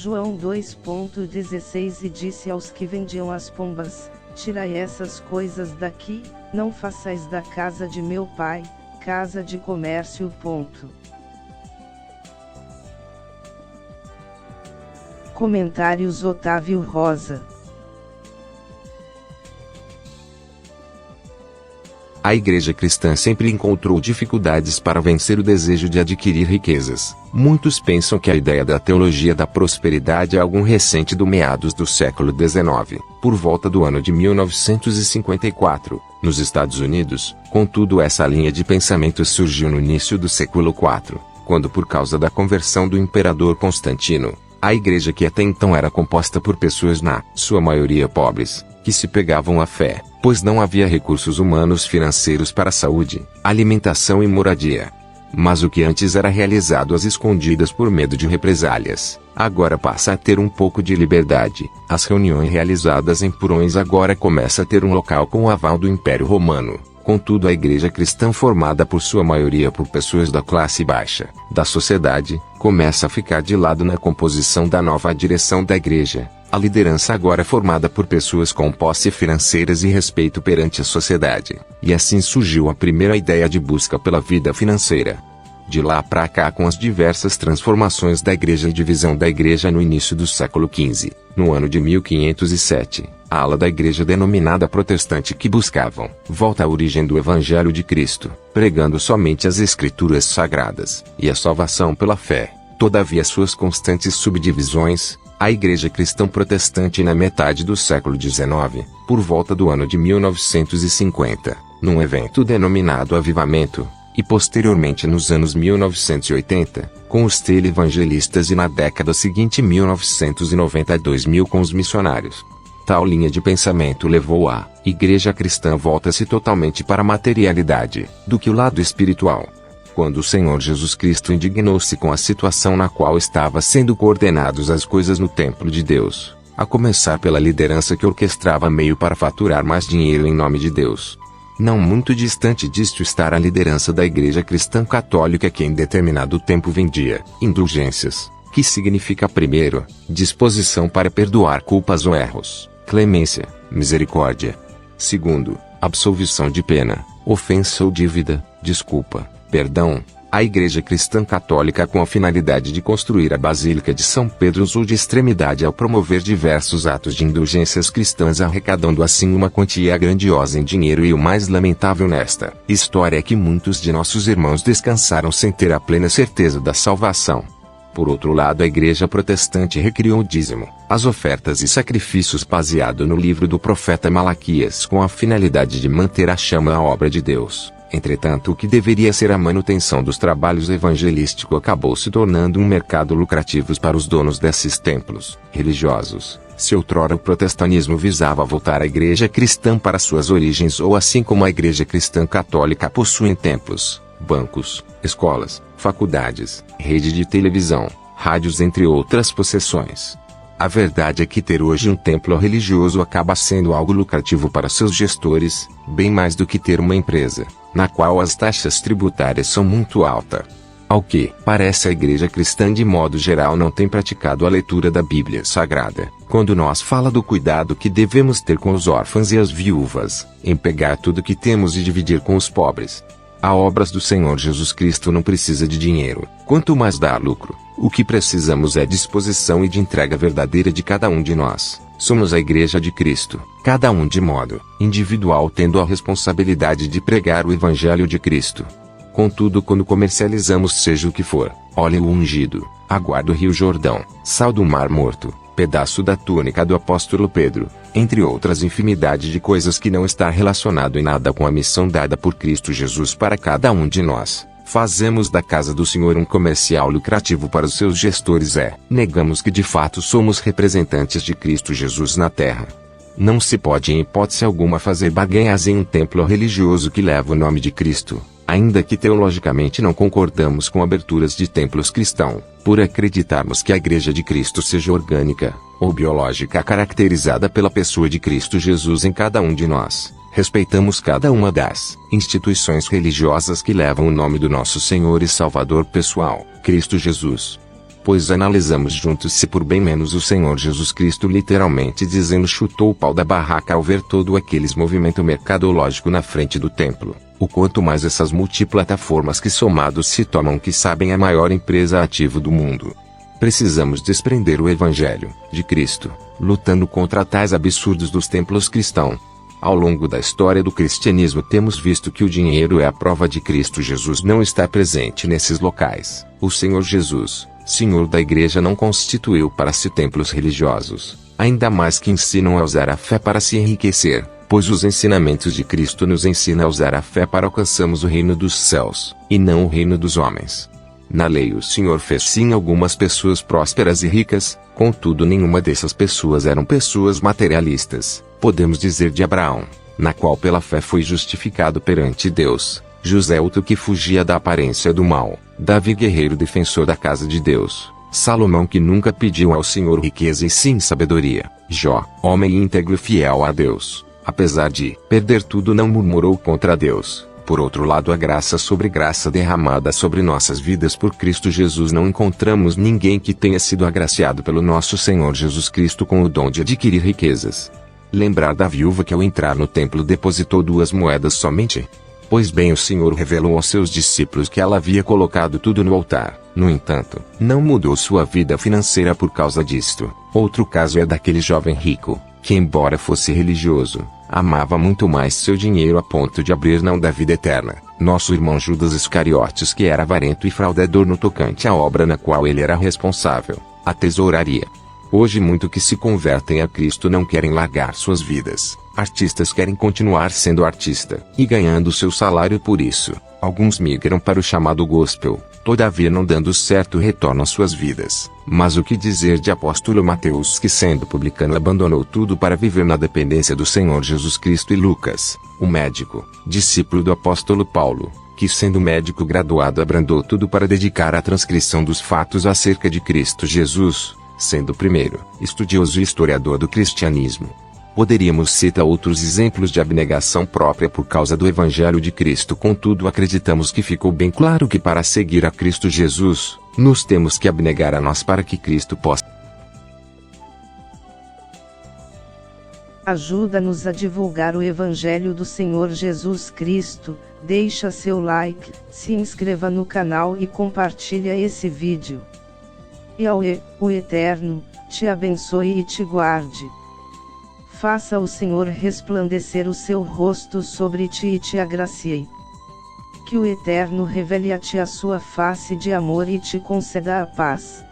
João 2,16 E disse aos que vendiam as pombas: Tirai essas coisas daqui, não façais da casa de meu pai, casa de comércio. Comentários Otávio Rosa. A igreja cristã sempre encontrou dificuldades para vencer o desejo de adquirir riquezas. Muitos pensam que a ideia da teologia da prosperidade é algo recente do meados do século XIX, por volta do ano de 1954, nos Estados Unidos. Contudo, essa linha de pensamento surgiu no início do século IV, quando, por causa da conversão do imperador Constantino, a igreja, que até então era composta por pessoas na sua maioria pobres, que se pegavam à fé, pois não havia recursos humanos financeiros para saúde, alimentação e moradia. Mas o que antes era realizado às escondidas por medo de represálias, agora passa a ter um pouco de liberdade. As reuniões realizadas em porões agora começa a ter um local com o aval do Império Romano. Contudo, a igreja cristã, formada por sua maioria por pessoas da classe baixa da sociedade, começa a ficar de lado na composição da nova direção da igreja. A liderança agora é formada por pessoas com posse financeiras e respeito perante a sociedade. E assim surgiu a primeira ideia de busca pela vida financeira. De lá para cá, com as diversas transformações da igreja e divisão da igreja no início do século XV, no ano de 1507, a ala da igreja denominada protestante, que buscavam volta à origem do Evangelho de Cristo, pregando somente as Escrituras Sagradas e a salvação pela fé. Todavia, suas constantes subdivisões, a igreja cristã protestante, na metade do século XIX, por volta do ano de 1950, num evento denominado Avivamento, e posteriormente nos anos 1980, com os televangelistas, e na década seguinte 1990 a 2000 com os missionários. Tal linha de pensamento levou a igreja cristã volta-se totalmente para a materialidade, do que o lado espiritual. Quando o Senhor Jesus Cristo indignou-se com a situação na qual estava sendo coordenados as coisas no templo de Deus, a começar pela liderança que orquestrava meio para faturar mais dinheiro em nome de Deus. Não muito distante disto está a liderança da igreja cristã católica, que em determinado tempo vendia indulgências, que significa, primeiro, disposição para perdoar culpas ou erros, clemência, misericórdia. Segundo, absolvição de pena, ofensa ou dívida, desculpa, perdão. A igreja cristã católica, com a finalidade de construir a Basílica de São Pedro, usou de extremidade ao promover diversos atos de indulgências cristãs, arrecadando assim uma quantia grandiosa em dinheiro. E o mais lamentável nesta história é que muitos de nossos irmãos descansaram sem ter a plena certeza da salvação. Por outro lado, a igreja protestante recriou o dízimo, as ofertas e sacrifícios baseado no livro do profeta Malaquias, com a finalidade de manter a chama a obra de Deus. Entretanto, o que deveria ser a manutenção dos trabalhos evangelísticos acabou se tornando um mercado lucrativo para os donos desses templos religiosos. Se outrora o protestantismo visava voltar a igreja cristã para suas origens, ou assim como a igreja cristã católica possuem templos, bancos, escolas, faculdades, rede de televisão, rádios, entre outras possessões. A verdade é que ter hoje um templo religioso acaba sendo algo lucrativo para seus gestores, bem mais do que ter uma empresa, na qual as taxas tributárias são muito altas. Ao que parece, a igreja cristã de modo geral não tem praticado a leitura da Bíblia Sagrada, quando nos fala do cuidado que devemos ter com os órfãos e as viúvas, em pegar tudo que temos e dividir com os pobres. A obras do Senhor Jesus Cristo não precisa de dinheiro, quanto mais dar lucro. O que precisamos é disposição e de entrega verdadeira de cada um de nós. Somos a igreja de Cristo, cada um de modo individual tendo a responsabilidade de pregar o Evangelho de Cristo. Contudo, quando comercializamos seja o que for, óleo ungido, água do Rio Jordão, sal do Mar Morto, pedaço da túnica do apóstolo Pedro, entre outras infinidade de coisas que não está relacionado em nada com a missão dada por Cristo Jesus para cada um de nós, fazemos da casa do Senhor um comercial lucrativo para os seus gestores, negamos que de fato somos representantes de Cristo Jesus na terra. Não se pode em hipótese alguma fazer barganhas em um templo religioso que leva o nome de Cristo, ainda que teologicamente não concordamos com aberturas de templos cristãos, por acreditarmos que a igreja de Cristo seja orgânica, ou biológica, caracterizada pela pessoa de Cristo Jesus em cada um de nós. Respeitamos cada uma das instituições religiosas que levam o nome do nosso Senhor e Salvador pessoal, Cristo Jesus. Pois analisamos juntos se por bem menos o Senhor Jesus Cristo literalmente dizendo chutou o pau da barraca ao ver todo aqueles movimento mercadológico na frente do templo, o quanto mais essas multiplataformas que somados se tomam que sabem a maior empresa ativa do mundo. Precisamos desprender o Evangelho de Cristo, lutando contra tais absurdos dos templos cristãos. Ao longo da história do cristianismo temos visto que o dinheiro é a prova de Cristo Jesus não está presente nesses locais. O Senhor Jesus, Senhor da Igreja, não constituiu para si templos religiosos, ainda mais que ensinam a usar a fé para se enriquecer, pois os ensinamentos de Cristo nos ensinam a usar a fé para alcançarmos o reino dos céus, e não o reino dos homens. Na lei o Senhor fez sim algumas pessoas prósperas e ricas, contudo nenhuma dessas pessoas eram pessoas materialistas. Podemos dizer de Abraão, na qual pela fé foi justificado perante Deus, José outro que fugia da aparência do mal, Davi guerreiro defensor da casa de Deus, Salomão que nunca pediu ao Senhor riqueza e sim sabedoria, Jó, homem íntegro e fiel a Deus, apesar de perder tudo não murmurou contra Deus. Por outro lado, a graça sobre graça derramada sobre nossas vidas por Cristo Jesus, não encontramos ninguém que tenha sido agraciado pelo nosso Senhor Jesus Cristo com o dom de adquirir riquezas. Lembrar da viúva que ao entrar no templo depositou 2 moedas somente? Pois bem, o Senhor revelou aos seus discípulos que ela havia colocado tudo no altar. No entanto, não mudou sua vida financeira por causa disto. Outro caso é daquele jovem rico, que embora fosse religioso, amava muito mais seu dinheiro a ponto de abrir mão da vida eterna. Nosso irmão Judas Iscariotes, que era avarento e fraudador no tocante à obra na qual ele era responsável, a tesouraria. Hoje muito que se convertem a Cristo não querem largar suas vidas. Artistas querem continuar sendo artista e ganhando seu salário por isso. Alguns migram para o chamado gospel, todavia não dando certo retorno às suas vidas. Mas o que dizer de apóstolo Mateus, que sendo publicano abandonou tudo para viver na dependência do Senhor Jesus Cristo, e Lucas, o médico, discípulo do apóstolo Paulo, que sendo médico graduado abrandou tudo para dedicar à transcrição dos fatos acerca de Cristo Jesus, sendo o primeiro estudioso e historiador do cristianismo. Poderíamos citar outros exemplos de abnegação própria por causa do Evangelho de Cristo, contudo acreditamos que ficou bem claro que para seguir a Cristo Jesus, nos temos que abnegar a nós para que Cristo possa. Ajuda-nos a divulgar o Evangelho do Senhor Jesus Cristo, deixa seu like, se inscreva no canal e compartilha esse vídeo. Yahweh, o Eterno, te abençoe e te guarde. Faça o Senhor resplandecer o seu rosto sobre ti e te agracie. Que o Eterno revele a ti a sua face de amor e te conceda a paz.